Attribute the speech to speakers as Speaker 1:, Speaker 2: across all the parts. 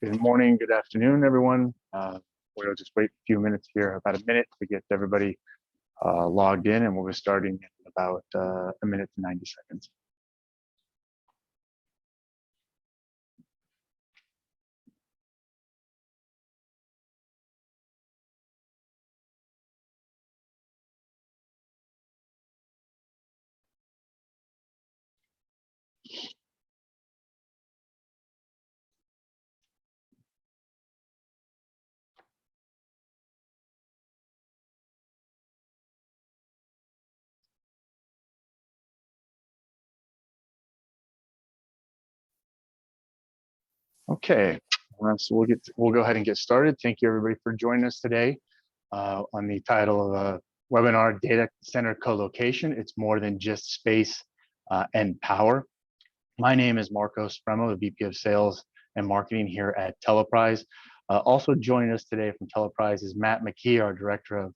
Speaker 1: Good morning, good afternoon, everyone. We'll just wait a few minutes here, about a minute to get everybody logged in, and we'll be starting in about a minute to 90 seconds. Okay, so we'll go ahead and get started. Thank you everybody for joining us today on the title of a webinar, Data Center Colocation. It's more than just space and power. My name is Marco Spremo, the VP of Sales and Marketing here at Teleprise. Also joining us today from Teleprise is Matt McKee, our Director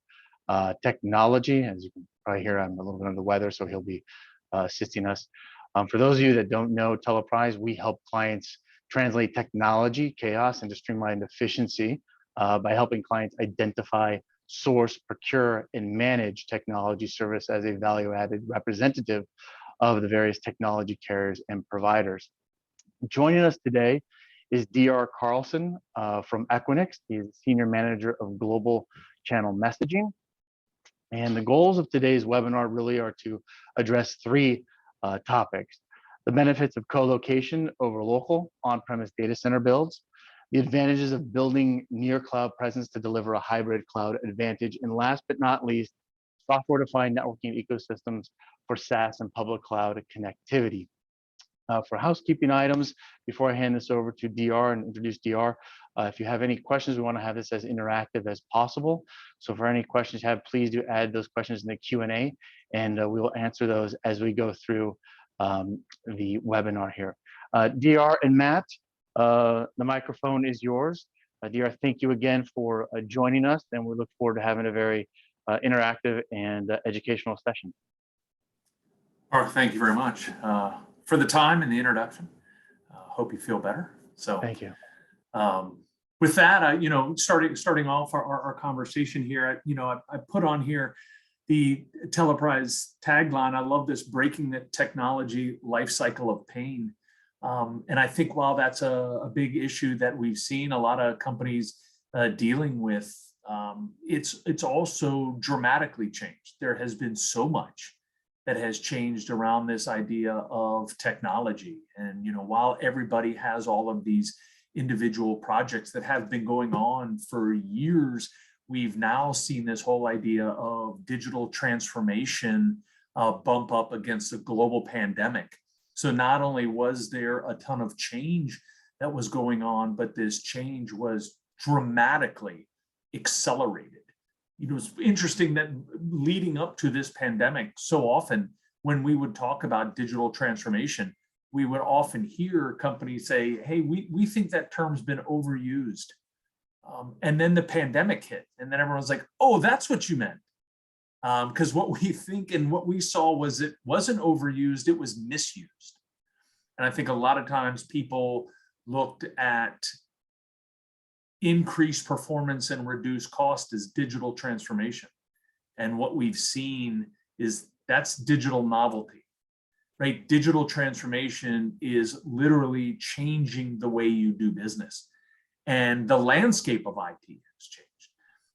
Speaker 1: of Technology. As you can probably hear, I'm a little bit under the weather, so he'll be assisting us. For those of you that don't know Teleprise, we help clients translate technology, chaos, into streamlined efficiency by helping clients identify, source, procure, and manage technology service as a value-added representative of the various technology carriers and providers. Joining us today is Dr. Carlson from Equinix. He's Senior Manager of Global Channel Messaging. And the goals of today's webinar really are to address three topics: the benefits of co-location over local on-premise data center builds, the advantages of building near cloud presence to deliver a hybrid cloud advantage, and last but not least, software-defined networking ecosystems for SaaS and public cloud connectivity. For housekeeping items, before I hand this over to DR and introduce DR, if you have any questions, we want to have this as interactive as possible. So for any questions you have, please do add those questions in the Q&A, and we will answer those as we go through the webinar here. DR and Matt, the microphone is yours. DR, thank you again for joining us, and we look forward to having a very interactive and educational session.
Speaker 2: Mark, thank you very much for the time and the introduction. Hope you feel better. So
Speaker 1: thank you.
Speaker 2: With that, starting off our conversation here, I put on here the Teleprise tagline. I love this: breaking the technology life cycle of pain. And I think while that's a big issue that we've seen a lot of companies dealing with, it's also dramatically changed. There has been so much that has changed around this idea of technology. And while everybody has all of these individual projects that have been going on for years, we've now seen this whole idea of digital transformation bump up against a global pandemic. So not only was there a ton of change that was going on, but this change was dramatically accelerated. It's interesting that leading up to this pandemic, so often when we would talk about digital transformation, we would often hear companies say, hey, we think that term's been overused. And then the pandemic hit, and then everyone's like, oh, that's what you meant. Because what we think and what we saw was it wasn't overused, it was misused. And I think a lot of times people looked at increased performance and reduced cost as digital transformation. And what we've seen is that's digital novelty, right? Digital transformation is literally changing the way you do business. And the landscape of IT has changed.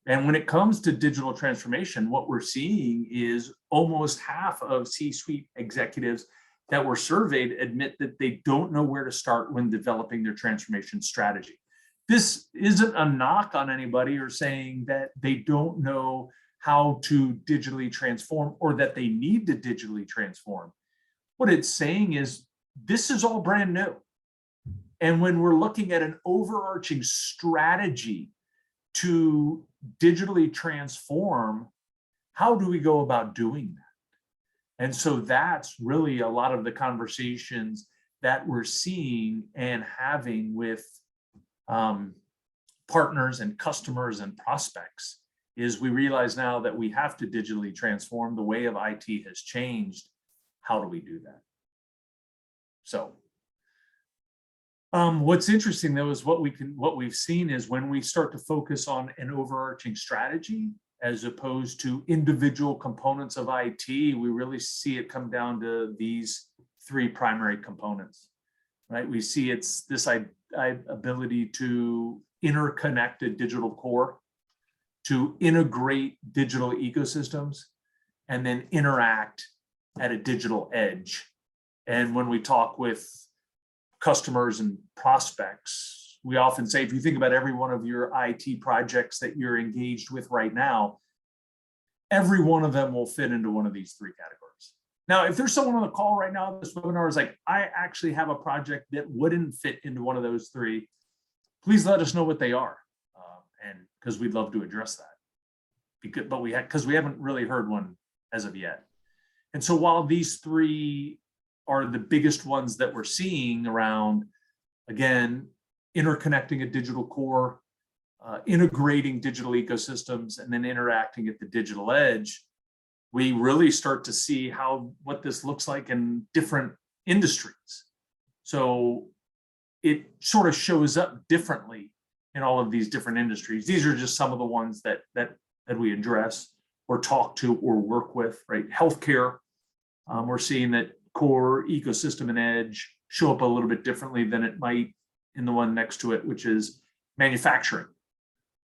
Speaker 2: And when it comes to digital transformation, what we're seeing is almost half of C-suite executives that were surveyed admit that they don't know where to start when developing their transformation strategy. This isn't a knock on anybody or saying that they don't know how to digitally transform or that they need to digitally transform. What it's saying is this is all brand new. And when we're looking at an overarching strategy to digitally transform, how do we go about doing that? And so that's really a lot of the conversations that we're seeing and having with partners and customers and prospects, is we realize now that we have to digitally transform. The way of IT has changed. How do we do that? So What's interesting though is what we've seen is when we start to focus on an overarching strategy as opposed to individual components of IT, we really see it come down to these three primary components, right? We see it's this ability to interconnect a digital core, to integrate digital ecosystems, and then interact at a digital edge. And when we talk with customers and prospects, we often say, if you think about every one of your IT projects that you're engaged with right now, every one of them will fit into one of these three categories. Now, if there's someone on the call right now, this webinar is like, I actually have a project that wouldn't fit into one of those three, please let us know what they are. And because we'd love to address that. Because we haven't really heard one as of yet. And so while these three are the biggest ones that we're seeing around, again, interconnecting a digital core, integrating digital ecosystems, and then interacting at the digital edge, we really start to see what this looks like in different industries. So it sort of shows up differently in all of these different industries. These are just some of the ones that we address or talk to or work with, right? Healthcare, we're seeing that core, ecosystem, and edge show up a little bit differently than it might in the one next to it, which is manufacturing.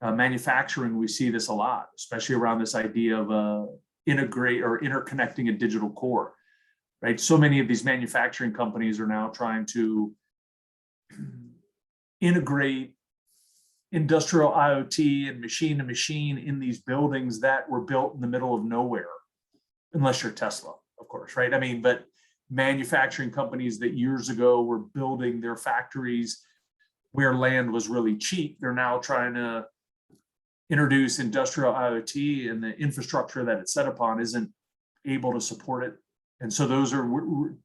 Speaker 2: Manufacturing, we see this a lot, especially around this idea of integrate or interconnecting a digital core, right? So many of these manufacturing companies are now trying to integrate industrial IoT and machine to machine in these buildings that were built in the middle of nowhere, unless you're Tesla, of course, right? I mean, but manufacturing companies that years ago were building their factories where land was really cheap, they're now trying to introduce industrial IoT, and the infrastructure that it's set upon isn't able to support it. And so those are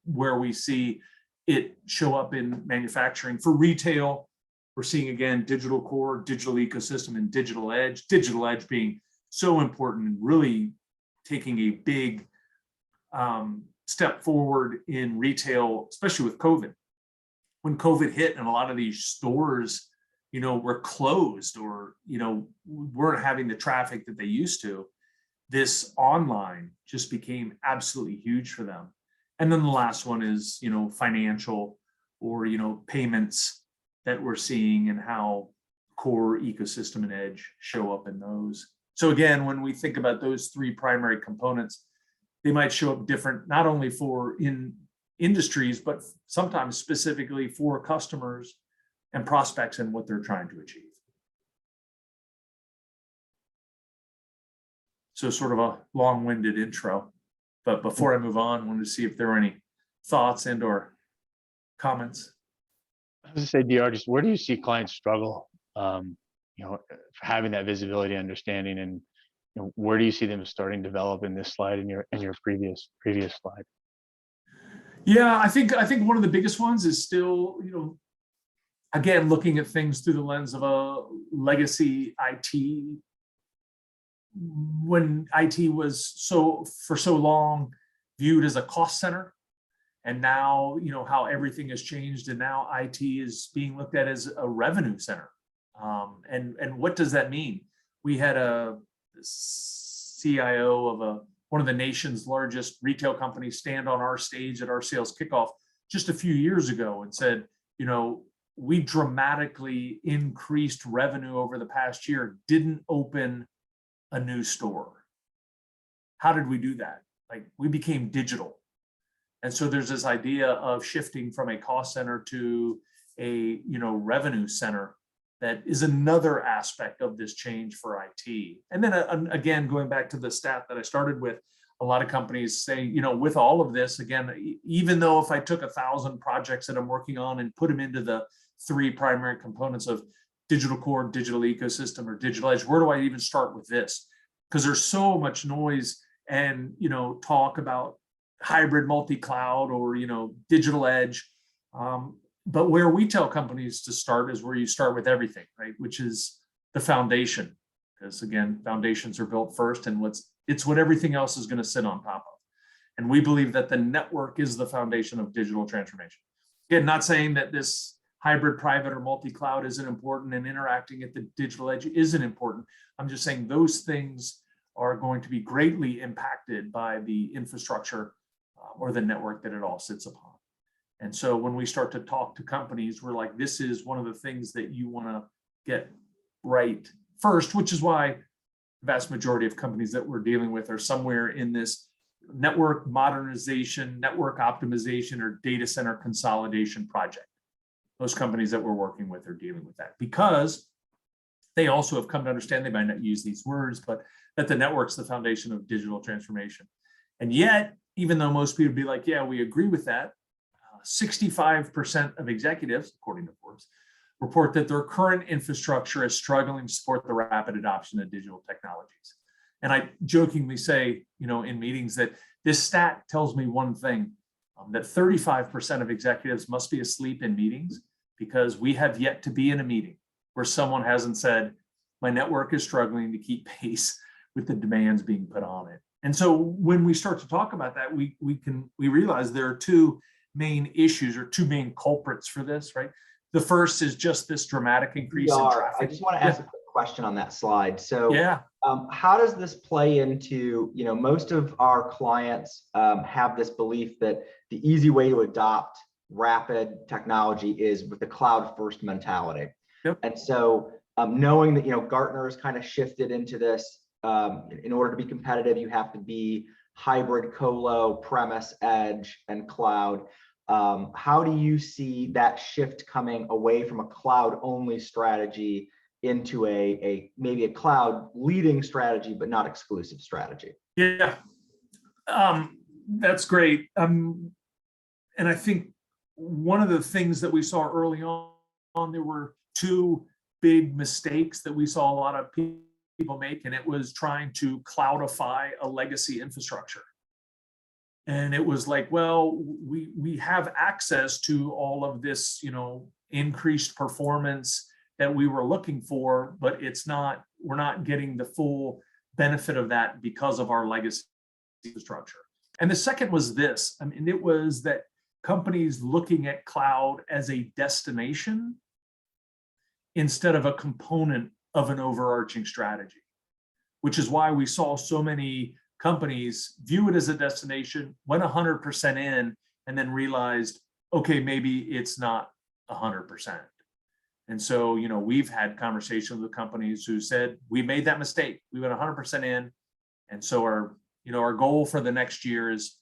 Speaker 2: where we see it show up in manufacturing. For retail, we're seeing, again, digital core, digital ecosystem, and digital edge being so important and really taking a big step forward in retail, especially with COVID. When COVID hit and a lot of these stores, were closed or, weren't having the traffic that they used to, this online just became absolutely huge for them. And then the last one is, financial or, payments that we're seeing and how core, ecosystem, and edge show up in those. So again, when we think about those three primary components, they might show up different, not only for in industries, but sometimes specifically for customers and prospects and what they're trying to achieve. So sort of a long-winded intro, but before I move on, I wanted to see if there were any thoughts and or comments.
Speaker 1: I was gonna say, DR, just where do you see clients struggle, having that visibility, understanding, and where do you see them starting to develop in this slide and your previous slide?
Speaker 2: Yeah, I think one of the biggest ones is still, again, looking at things through the lens of a legacy IT. When IT was for so long viewed as a cost center, and now how everything has changed, and now IT is being looked at as a revenue center. And what does that mean? We had a CIO of one of the nation's largest retail companies stand on our stage at our sales kickoff just a few years ago and said, we dramatically increased revenue over the past year, didn't open a new store. How did we do that? Like, we became digital. And so there's this idea of shifting from a cost center to a revenue center. That is another aspect of this change for IT. And then again, going back to the stat that I started with, a lot of companies say, with all of this, again, even though if I took 1,000 projects that I'm working on and put them into the three primary components of digital core, digital ecosystem, or digital edge, where do I even start with this? Because there's so much noise and talk about hybrid multi-cloud or digital edge. But where we tell companies to start is where you start with everything, right? Which is the foundation. Because again, foundations are built first, and it's what everything else is going to sit on top of. And we believe that the network is the foundation of digital transformation. Again, not saying that this hybrid, private, or multi-cloud isn't important, and interacting at the digital edge isn't important. I'm just saying those things are going to be greatly impacted by the infrastructure or the network that it all sits upon. And so when we start to talk to companies, we're like, this is one of the things that you want to get right first, which is why the vast majority of companies that we're dealing with are somewhere in this network modernization, network optimization, or data center consolidation project. Those companies that we're working with are dealing with that because they also have come to understand, they might not use these words, but that the network's the foundation of digital transformation. And yet, even though most people would be like, yeah, we agree with that, 65% of executives, according to Forbes, report that their current infrastructure is struggling to support the rapid adoption of digital technologies. And I jokingly say, in meetings that this stat tells me one thing, that 35% of executives must be asleep in meetings because we have yet to be in a meeting where someone hasn't said, my network is struggling to keep pace with the demands being put on it. And so when we start to talk about that, we realize there are two main issues or two main culprits for this, right? The first is just this dramatic increase in traffic.
Speaker 3: I just want to ask a quick question on that slide. So
Speaker 2: yeah.
Speaker 3: How does this play into, most of our clients have this belief that the easy way to adopt rapid technology is with the cloud first mentality.
Speaker 2: Yep.
Speaker 3: And so knowing that, Gartner has kind of shifted into this, in order to be competitive, you have to be hybrid, colo, premise, edge, and cloud. How do you see that shift coming away from a cloud only strategy into maybe a cloud leading strategy, but not exclusive strategy?
Speaker 2: Yeah, that's great. And I think one of the things that we saw early on, there were two big mistakes that we saw a lot of people make, and it was trying to cloudify a legacy infrastructure. And it was like, well, we have access to all of this, increased performance that we were looking for, but we're not getting the full benefit of that because of our legacy infrastructure. And the second was this, it was that companies looking at cloud as a destination instead of a component of an overarching strategy, which is why we saw so many companies view it as a destination, went 100% in, and then realized, okay, maybe it's not 100%. And so, we've had conversations with companies who said, we made that mistake. We went 100% in. And so our goal for the next year is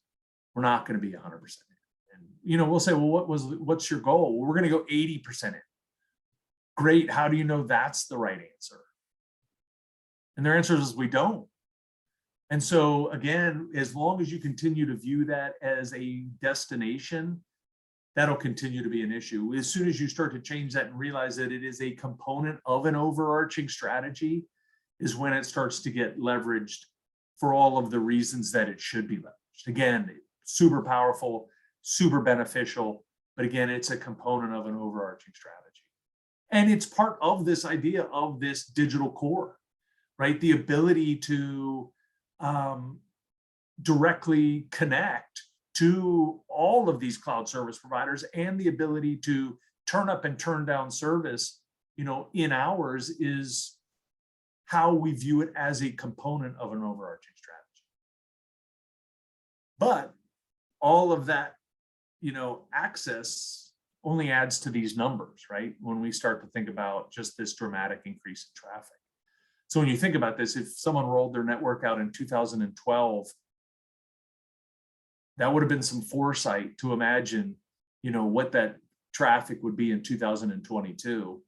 Speaker 2: we're not going to be 100% in. And, we'll say, well, what's your goal? Well, we're going to go 80% in. Great. How do you know that's the right answer? And their answer is we don't. And so again, as long as you continue to view that as a destination, that'll continue to be an issue. As soon as you start to change that and realize that it is a component of an overarching strategy, is when it starts to get leveraged for all of the reasons that it should be leveraged. Again, super powerful, super beneficial, but again, it's a component of an overarching strategy. And it's part of this idea of this digital core, right? The ability to directly connect to all of these cloud service providers and the ability to turn up and turn down service, in hours is how we view it as a component of an overarching strategy. But all of that, access only adds to these numbers, right? When we start to think about just this dramatic increase in traffic. So when you think about this, if someone rolled their network out in 2012, that would have been some foresight to imagine, what that traffic would be in 2022.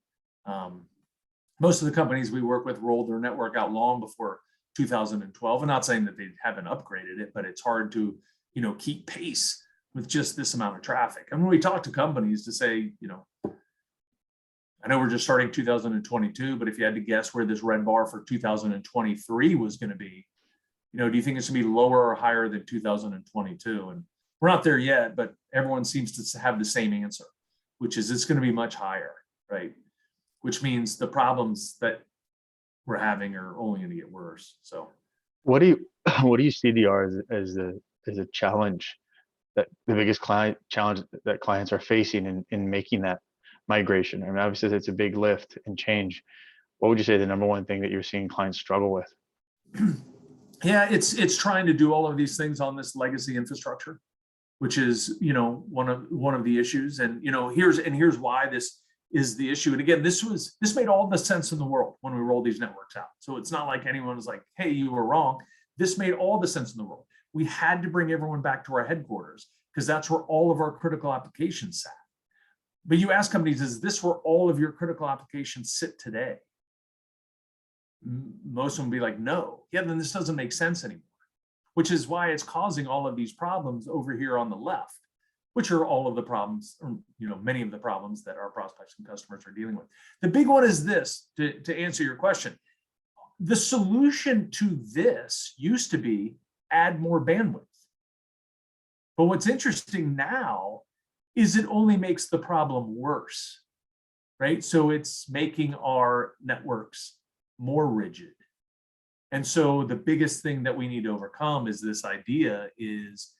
Speaker 2: Most of the companies we work with rolled their network out long before 2012. I'm not saying that they haven't upgraded it, but it's hard to, keep pace with just this amount of traffic. And when we talk to companies to say, I know we're just starting 2022, but if you had to guess where this red bar for 2023 was going to be, do you think it's going to be lower or higher than 2022? And we're not there yet, but everyone seems to have the same answer, which is it's going to be much higher, right? Which means the problems that we're having are only going to get worse. So,
Speaker 1: what do you see, DR, as a challenge, that the biggest challenge that clients are facing in making that migration? I mean, obviously it's a big lift and change. What would you say the number one thing that you're seeing clients struggle with?
Speaker 2: Yeah, it's trying to do all of these things on this legacy infrastructure, which is, one of the issues. And, here's why this is the issue. And again, this made all the sense in the world when we rolled these networks out. So it's not like anyone was like, hey, you were wrong. This made all the sense in the world. We had to bring everyone back to our headquarters because that's where all of our critical applications sat. But you ask companies, is this where all of your critical applications sit today? Most of them will be like, no. Yeah, then this doesn't make sense anymore, which is why it's causing all of these problems over here on the left, which are all of the problems, or many of the problems that our prospects and customers are dealing with. The big one is this, to answer your question. The solution to this used to be add more bandwidth. But what's interesting now is it only makes the problem worse, right? So it's making our networks more rigid. And so the biggest thing that we need to overcome is this idea is,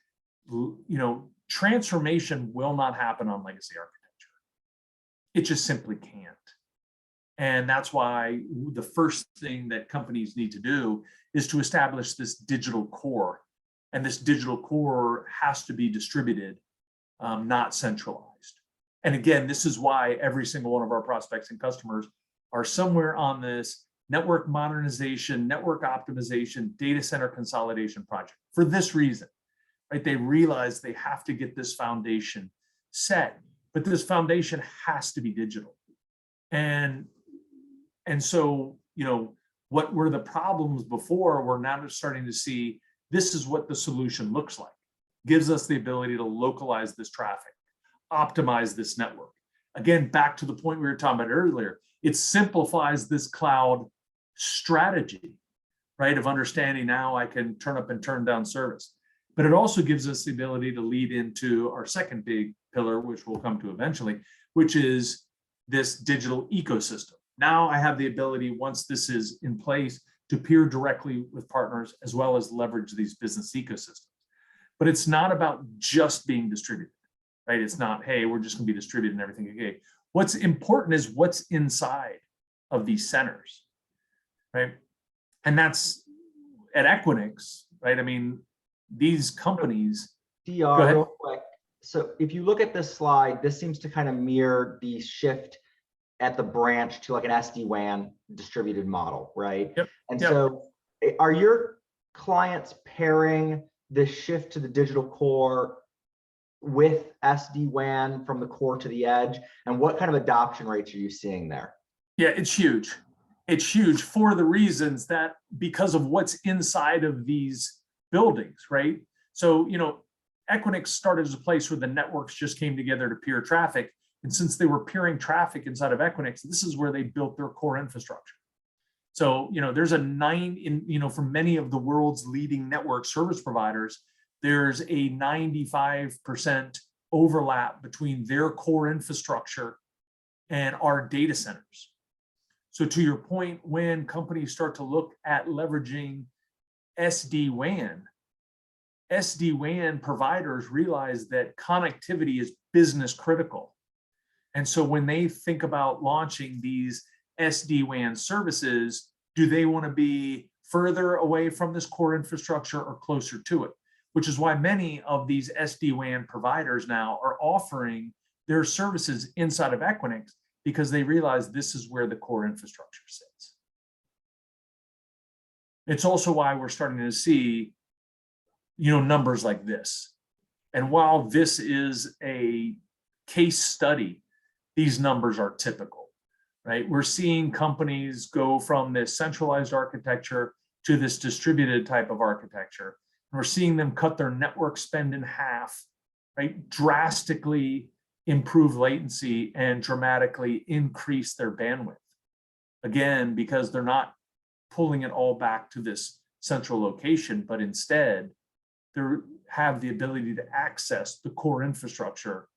Speaker 2: transformation will not happen on legacy architecture. It just simply can't. And that's why the first thing that companies need to do is to establish this digital core. And this digital core has to be distributed, not centralized. And again, this is why every single one of our prospects and customers are somewhere on this network modernization, network optimization, data center consolidation project for this reason, right? They realize they have to get this foundation set, but this foundation has to be digital. And so, what were the problems before, we're now starting to see this is what the solution looks like. Gives us the ability to localize this traffic, optimize this network. Again, back to the point we were talking about earlier, it simplifies this cloud strategy, right? Of understanding now I can turn up and turn down service. But it also gives us the ability to lead into our second big pillar, which we'll come to eventually, which is this digital ecosystem. Now I have the ability, once this is in place, to peer directly with partners as well as leverage these business ecosystems. But it's not about just being distributed, right? It's not, hey, we're just going to be distributed and everything. Okay. What's important is what's inside of these centers, right? And that's at Equinix, right? I mean, these companies.
Speaker 3: DR, real quick. So if you look at this slide, this seems to kind of mirror the shift at the branch to like an SD-WAN distributed model, right?
Speaker 2: Yep.
Speaker 3: And so are your clients pairing the shift to the digital core with SD-WAN from the core to the edge? And what kind of adoption rates are you seeing there?
Speaker 2: Yeah, it's huge. It's huge for the reasons that because of what's inside of these buildings, right? So, Equinix started as a place where the networks just came together to peer traffic. And since they were peering traffic inside of Equinix, this is where they built their core infrastructure. So, there's for many of the world's leading network service providers, there's a 95% overlap between their core infrastructure and our data centers. So to your point, when companies start to look at leveraging SD-WAN providers realize that connectivity is business critical. And so when they think about launching these SD-WAN services, do they want to be further away from this core infrastructure or closer to it? Which is why many of these SD-WAN providers now are offering their services inside of Equinix because they realize this is where the core infrastructure sits. It's also why we're starting to see, numbers like this. And while this is a case study, these numbers are typical, right? We're seeing companies go from this centralized architecture to this distributed type of architecture. And we're seeing them cut their network spend in half, right? Drastically improve latency and dramatically increase their bandwidth. Again, because they're not pulling it all back to this central location, but instead they have the ability to access the core infrastructure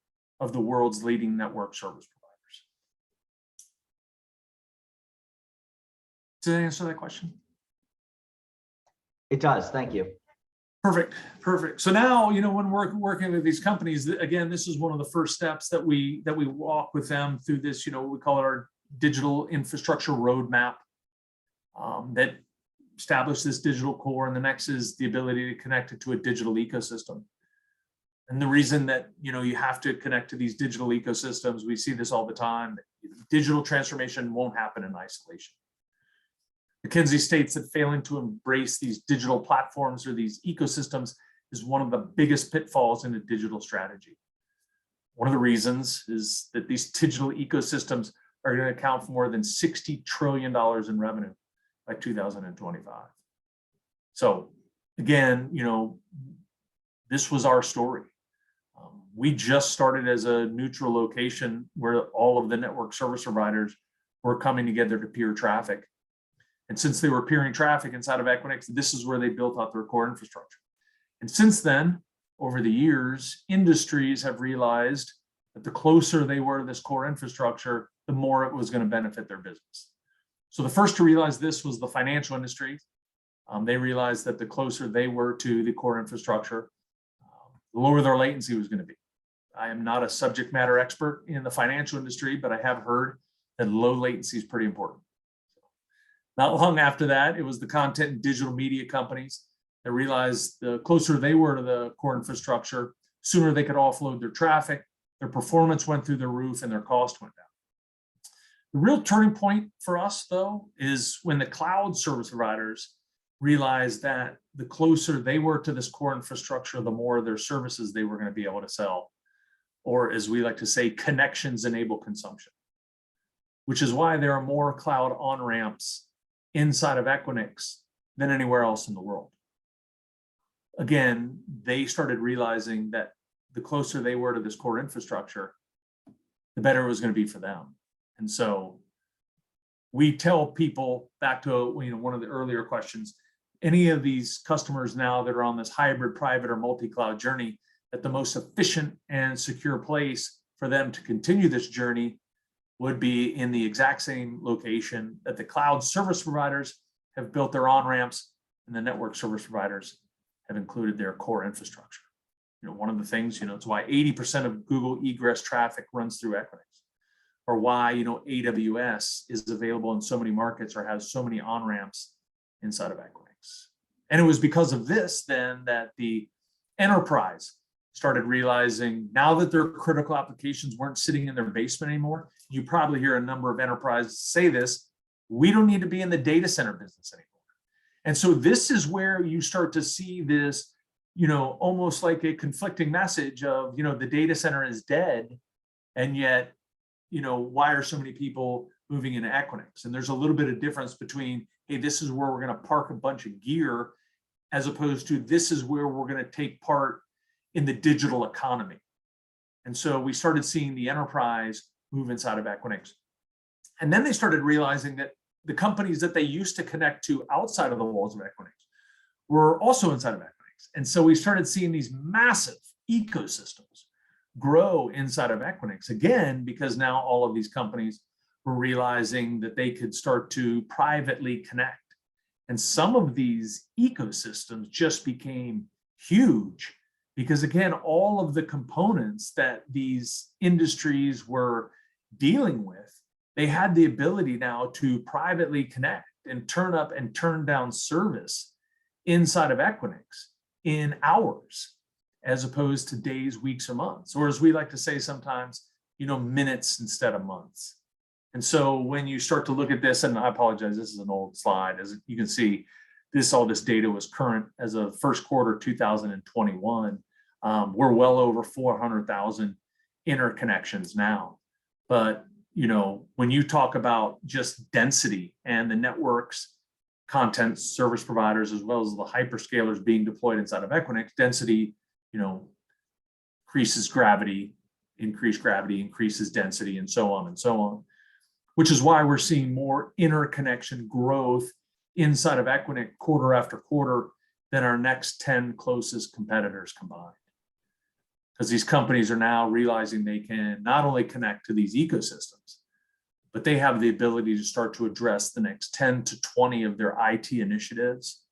Speaker 2: of the world's leading network service providers. Does that answer that question?
Speaker 3: It does. Thank you.
Speaker 2: Perfect. So now, when we're working with these companies, again, this is one of the first steps that we walk with them through this, we call it our digital infrastructure roadmap, that establish this digital core. And the next is the ability to connect it to a digital ecosystem. And the reason that, you have to connect to these digital ecosystems, we see this all the time, digital transformation won't happen in isolation. McKinsey states that failing to embrace these digital platforms or these ecosystems is one of the biggest pitfalls in a digital strategy. One of the reasons is that these digital ecosystems are going to account for more than $60 trillion in revenue by 2025. So again, this was our story. We just started as a neutral location where all of the network service providers were coming together to peer traffic. And since they were peering traffic inside of Equinix, this is where they built out their core infrastructure. And since then, over the years, industries have realized that the closer they were to this core infrastructure, the more it was going to benefit their business. So the first to realize this was the financial industry. They realized that the closer they were to the core infrastructure, the lower their latency was going to be. I am not a subject matter expert in the financial industry, but I have heard that low latency is pretty important. Not long after that, it was the content and digital media companies that realized the closer they were to the core infrastructure, sooner they could offload their traffic, their performance went through the roof, and their cost went down. The real turning point for us, though, is when the cloud service providers realized that the closer they were to this core infrastructure, the more their services they were going to be able to sell, or as we like to say, connections enable consumption, which is why there are more cloud on-ramps inside of Equinix than anywhere else in the world. Again, they started realizing that the closer they were to this core infrastructure, the better it was going to be for them. And so we tell people, back to one of the earlier questions, any of these customers now that are on this hybrid private or multi-cloud journey, that the most efficient and secure place for them to continue this journey would be in the exact same location that the cloud service providers have built their on-ramps and the network service providers have included their core infrastructure. One of the things, it's why 80% of Google egress traffic runs through Equinix, or why, AWS is available in so many markets or has so many on-ramps inside of Equinix. And it was because of this then that the enterprise started realizing now that their critical applications weren't sitting in their basement anymore. You probably hear a number of enterprises say this: we don't need to be in the data center business anymore. And so this is where you start to see this, almost like a conflicting message of, the data center is dead, and yet, why are so many people moving into Equinix? And there's a little bit of difference between, hey, this is where we're going to park a bunch of gear, as opposed to this is where we're going to take part in the digital economy. And so we started seeing the enterprise move inside of Equinix. And then they started realizing that the companies that they used to connect to outside of the walls of Equinix were also inside of Equinix. And so we started seeing these massive ecosystems grow inside of Equinix, again, because now all of these companies were realizing that they could start to privately connect. And some of these ecosystems just became huge because, again, all of the components that these industries were dealing with, they had the ability now to privately connect and turn up and turn down service inside of Equinix in hours, as opposed to days, weeks, or months, or as we like to say sometimes, minutes instead of months. And so when you start to look at this, and I apologize, this is an old slide, as you can see, all this data was current as of first quarter 2021. We're well over 400,000 interconnections now. But when you talk about just density and the networks, content service providers, as well as the hyperscalers being deployed inside of Equinix, density, increases gravity, increases density, and so on, which is why we're seeing more interconnection growth inside of Equinix quarter after quarter than our next 10 closest competitors combined. Because these companies are now realizing they can not only connect to these ecosystems, but they have the ability to start to address the next 10 to 20 of their IT initiatives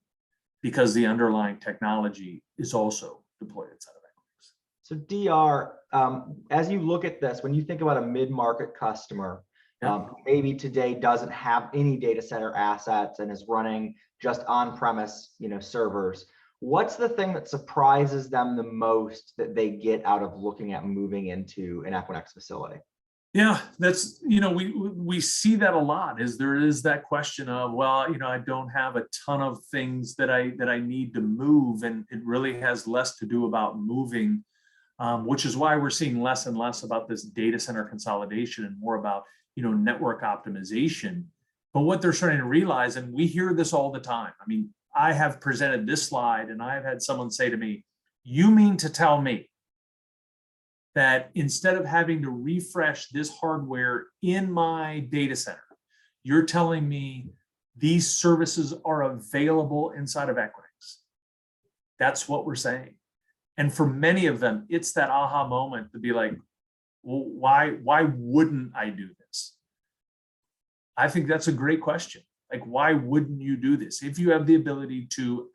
Speaker 2: because the underlying technology is also deployed inside of Equinix.
Speaker 3: So DR, as you look at this, when you think about a mid-market customer, maybe today doesn't have any data center assets and is running just on-premise, servers, what's the thing that surprises them the most that they get out of looking at moving into an Equinix facility?
Speaker 2: Yeah, that's, we see that a lot. There is that question of, well, I don't have a ton of things that I need to move, and it really has less to do about moving, which is why we're seeing less and less about this data center consolidation and more about, network optimization. But what they're starting to realize, and we hear this all the time. I mean, I have presented this slide and I've had someone say to me, you mean to tell me that instead of having to refresh this hardware in my data center, you're telling me these services are available inside of Equinix? That's what we're saying. And for many of them, it's that aha moment to be like, well, why wouldn't I do this? I think that's a great question. Like, why wouldn't you do this? If you have the ability to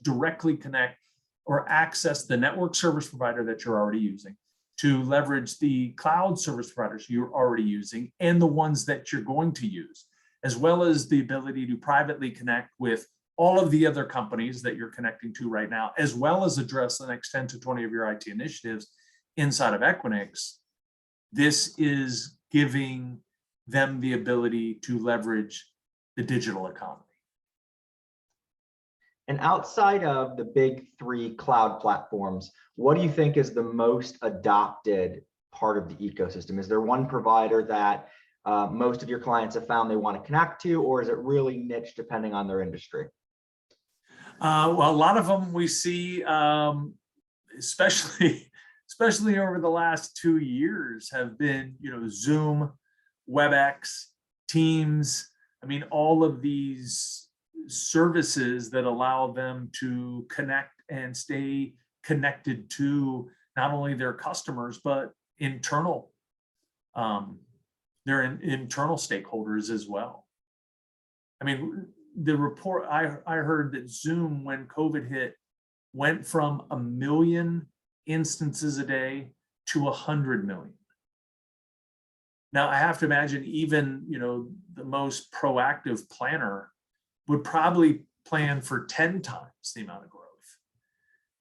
Speaker 2: directly connect or access the network service provider that you're already using, to leverage the cloud service providers you're already using and the ones that you're going to use, as well as the ability to privately connect with all of the other companies that you're connecting to right now, as well as address the next 10 to 20 of your IT initiatives inside of Equinix. This is giving them the ability to leverage the digital economy.
Speaker 3: And outside of the big three cloud platforms, what do you think is the most adopted part of the ecosystem? Is there one provider that most of your clients have found they want to connect to, or is it really niche depending on their industry?
Speaker 2: Well, a lot of them we see, especially over the last 2 years, have been, Zoom, WebEx, Teams. I mean, all of these services that allow them to connect and stay connected to not only their customers, but internal, their internal stakeholders as well. I mean, the report I heard that Zoom, when COVID hit, went from 1 million instances a day to 100 million. Now, I have to imagine even, the most proactive planner would probably plan for 10 times the amount of growth.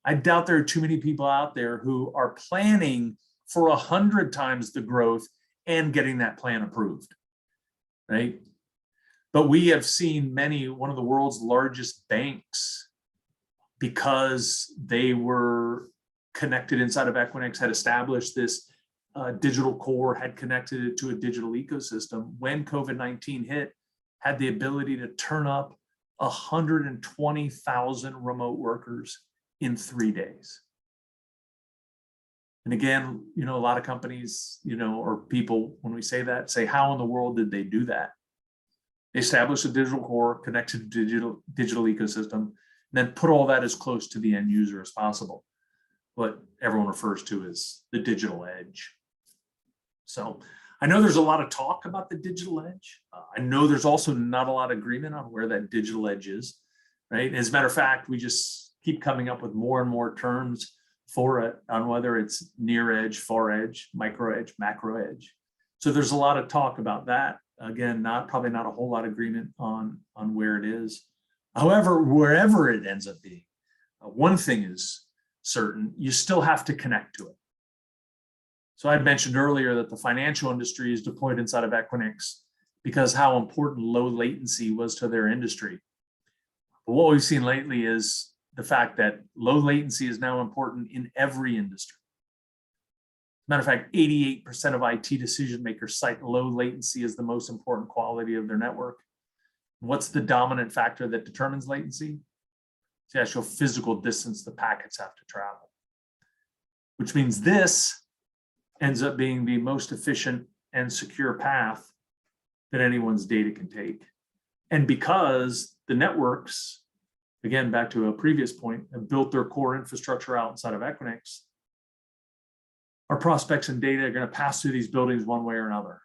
Speaker 2: I doubt there are too many people out there who are planning for 100 times the growth and getting that plan approved, right? But we have seen one of the world's largest banks, because they were connected inside of Equinix, had established this digital core, had connected it to a digital ecosystem. When COVID-19 hit, had the ability to turn up 120,000 remote workers in 3 days. And again, a lot of companies, or people, when we say that, say, how in the world did they do that? They established a digital core, connected to digital ecosystem, and then put all that as close to the end user as possible. What everyone refers to as the digital edge. So I know there's a lot of talk about the digital edge. I know there's also not a lot of agreement on where that digital edge is, right? As a matter of fact, we just keep coming up with more and more terms for it on whether it's near edge, far edge, micro edge, macro edge. So there's a lot of talk about that. Again, probably not a whole lot of agreement on where it is. However, wherever it ends up being, one thing is certain: you still have to connect to it. So I mentioned earlier that the financial industry is deployed inside of Equinix because how important low latency was to their industry. But what we've seen lately is the fact that low latency is now important in every industry. Matter of fact, 88% of IT decision makers cite low latency as the most important quality of their network. What's the dominant factor that determines latency? It's the actual physical distance the packets have to travel, which means this ends up being the most efficient and secure path that anyone's data can take. And because the networks, again, back to a previous point, have built their core infrastructure outside of Equinix, our prospects and data are going to pass through these buildings one way or another.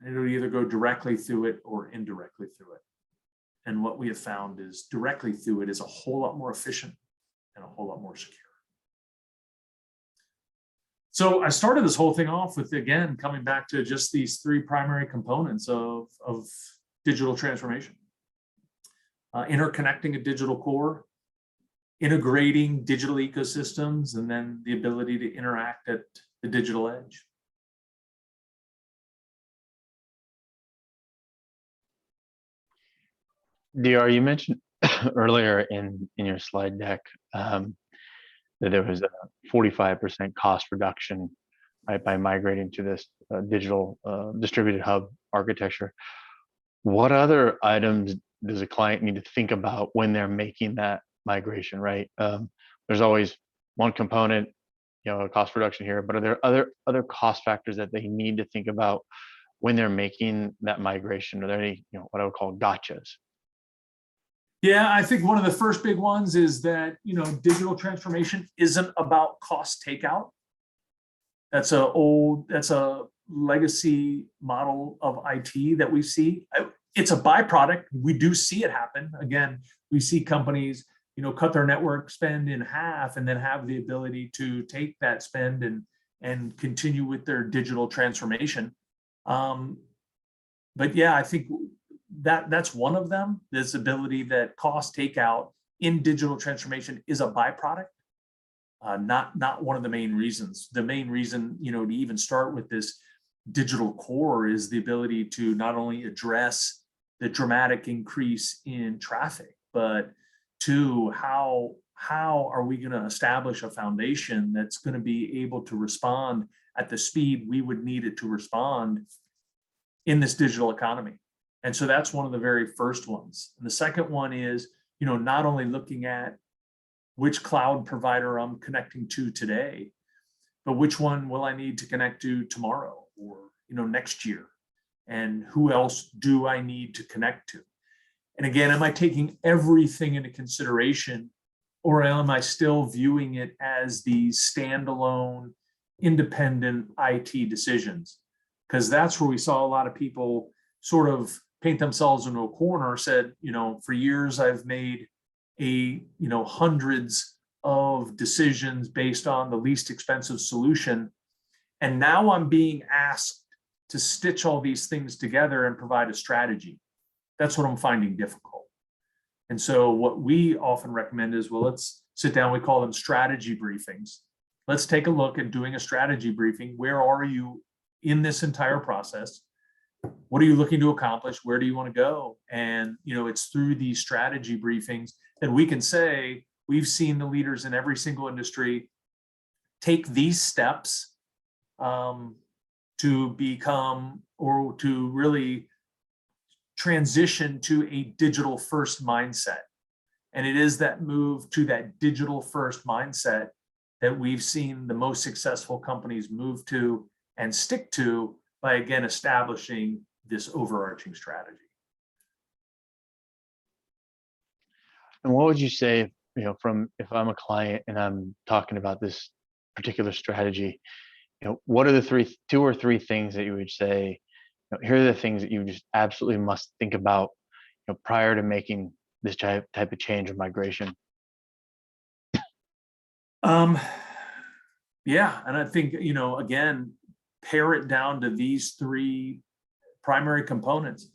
Speaker 2: And it'll either go directly through it or indirectly through it. And what we have found is directly through it is a whole lot more efficient and a whole lot more secure. So I started this whole thing off with, again, coming back to just these three primary components of digital transformation. Interconnecting a digital core, integrating digital ecosystems, and then the ability to interact at the digital edge.
Speaker 1: DR, you mentioned earlier in your slide deck that there was a 45% cost reduction, right, by migrating to this digital distributed hub architecture. What other items does a client need to think about when they're making that migration, right? There's always one component, a cost reduction here, but are there other cost factors that they need to think about when they're making that migration? Are there any, what I would call gotchas?
Speaker 2: Yeah, I think one of the first big ones is that, digital transformation isn't about cost takeout. That's a legacy model of IT that we see. It's a byproduct. We do see it happen. Again, we see companies, cut their network spend in half and then have the ability to take that spend and continue with their digital transformation. But yeah, I think that's one of them. This ability that cost takeout in digital transformation is a byproduct, not one of the main reasons. The main reason, to even start with this digital core is the ability to not only address the dramatic increase in traffic, but to how are we going to establish a foundation that's going to be able to respond at the speed we would need it to respond in this digital economy. And so that's one of the very first ones. And the second one is, not only looking at which cloud provider I'm connecting to today, but which one will I need to connect to tomorrow or, next year? And who else do I need to connect to? And again, am I taking everything into consideration, or am I still viewing it as these standalone, independent IT decisions? Because that's where we saw a lot of people sort of paint themselves into a corner, said, for years I've made hundreds of decisions based on the least expensive solution. And now I'm being asked to stitch all these things together and provide a strategy. That's what I'm finding difficult. And so what we often recommend is, well, let's sit down. We call them strategy briefings. Let's take a look at doing a strategy briefing. Where are you in this entire process? What are you looking to accomplish? Where do you want to go? And, it's through these strategy briefings that we can say, we've seen the leaders in every single industry take these steps to become, or to really transition to a digital first mindset. And it is that move to that digital first mindset that we've seen the most successful companies move to and stick to by, again, establishing this overarching strategy.
Speaker 1: And what would you say, if I'm a client and I'm talking about this particular strategy, what are the two or three things that you would say, here are the things that you just absolutely must think about, prior to making this type of change or migration?
Speaker 2: Yeah, and I think, again, pare it down to these three primary components.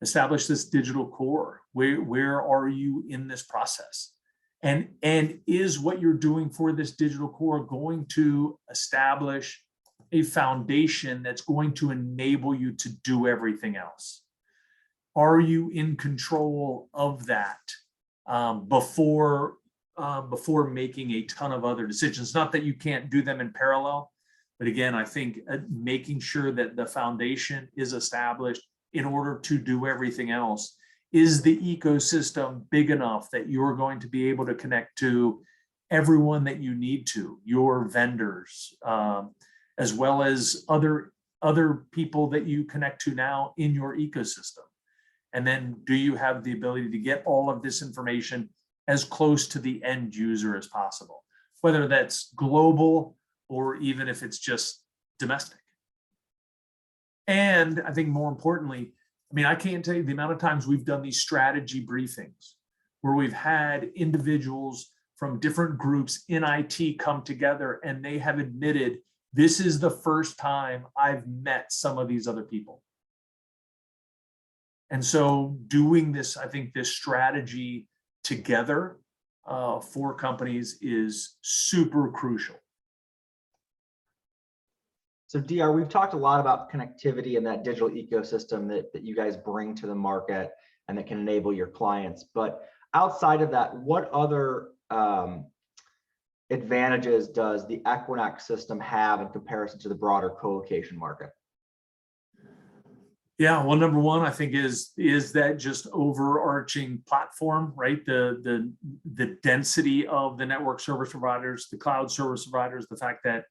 Speaker 2: Establish this digital core. Where are you in this process? And is what you're doing for this digital core going to establish a foundation that's going to enable you to do everything else? Are you in control of that before making a ton of other decisions? Not that you can't do them in parallel, but again, I think making sure that the foundation is established in order to do everything else. Is the ecosystem big enough that you're going to be able to connect to everyone that you need to, your vendors, as well as other people that you connect to now in your ecosystem? And then do you have the ability to get all of this information as close to the end user as possible, whether that's global or even if it's just domestic? And I think more importantly, mean, I can't tell you the amount of times we've done these strategy briefings where we've had individuals from different groups in IT come together and they have admitted, this is the first time I've met some of these other people. And so doing this, I think this strategy together for companies is super crucial.
Speaker 3: So DR, we've talked a lot about connectivity and that digital ecosystem that you guys bring to the market and that can enable your clients. But outside of that, what other advantages does the Equinix system have in comparison to the broader colocation market?
Speaker 2: Yeah, well, number one, I think is that just overarching platform, right? The density of the network service providers, the cloud service providers, the fact that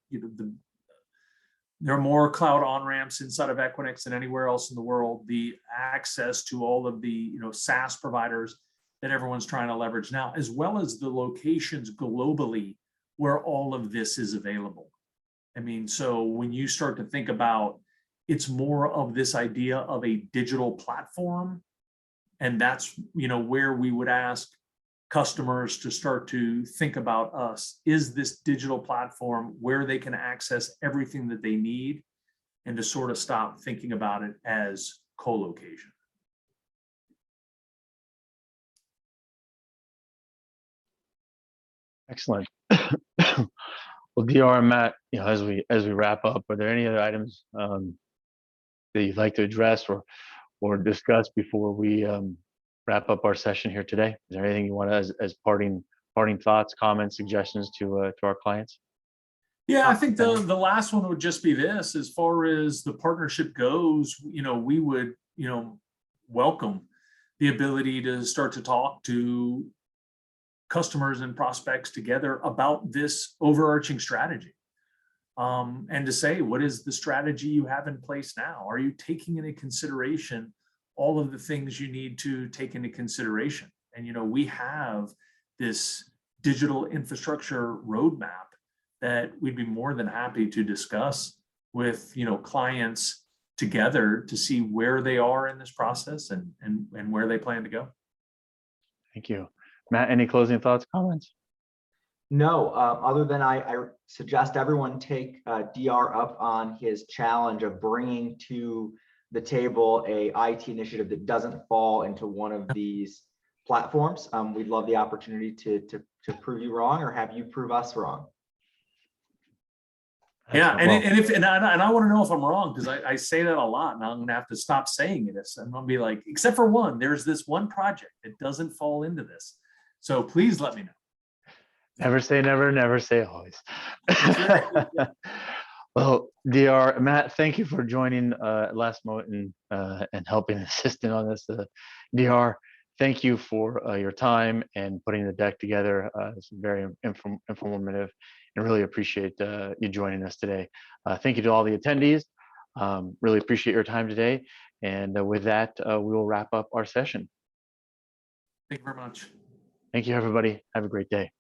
Speaker 2: there are more cloud on-ramps inside of Equinix than anywhere else in the world, the access to all of the SaaS providers that everyone's trying to leverage now, as well as the locations globally where all of this is available. I mean, so when you start to think about, it's more of this idea of a digital platform, and that's where we would ask customers to start to think about us. Is this digital platform where they can access everything that they need, and to sort of stop thinking about it as co-location.
Speaker 1: Excellent. Well, DR and Matt, as we wrap up, are there any other items that you'd like to address or discuss before we wrap up our session here today? Is there anything you want to, as parting thoughts, comments, suggestions to our clients?
Speaker 2: Yeah, I think the last one would just be this: as far as the partnership goes, we would welcome the ability to start to talk to customers and prospects together about this overarching strategy, and to say, what is the strategy you have in place now? Are you taking into consideration all of the things you need to take into consideration? And we have this digital infrastructure roadmap that we'd be more than happy to discuss with clients together to see where they are in this process and where they plan to go.
Speaker 1: Thank you. Matt, any closing thoughts, comments?
Speaker 3: No, other than I suggest everyone take DR up on his challenge of bringing to the table a IT initiative that doesn't fall into one of these platforms. We'd love the opportunity to prove you wrong or have you prove us wrong.
Speaker 2: Yeah, and I want to know if I'm wrong, because I say that a lot, and I'm going to have to stop saying it. I'm going to be like, except for one, there's this one project that doesn't fall into this. So please let me know.
Speaker 1: Never say never, never say always. Well, DR, Matt, thank you for joining last moment and helping assisting on this. DR, thank you for your time and putting the deck together. It's very informative, and really appreciate you joining us today. Thank you to all the attendees. Really appreciate your time today. And with that, we will wrap up our session.
Speaker 2: Thank you very much.
Speaker 1: Thank you, everybody. Have a great day.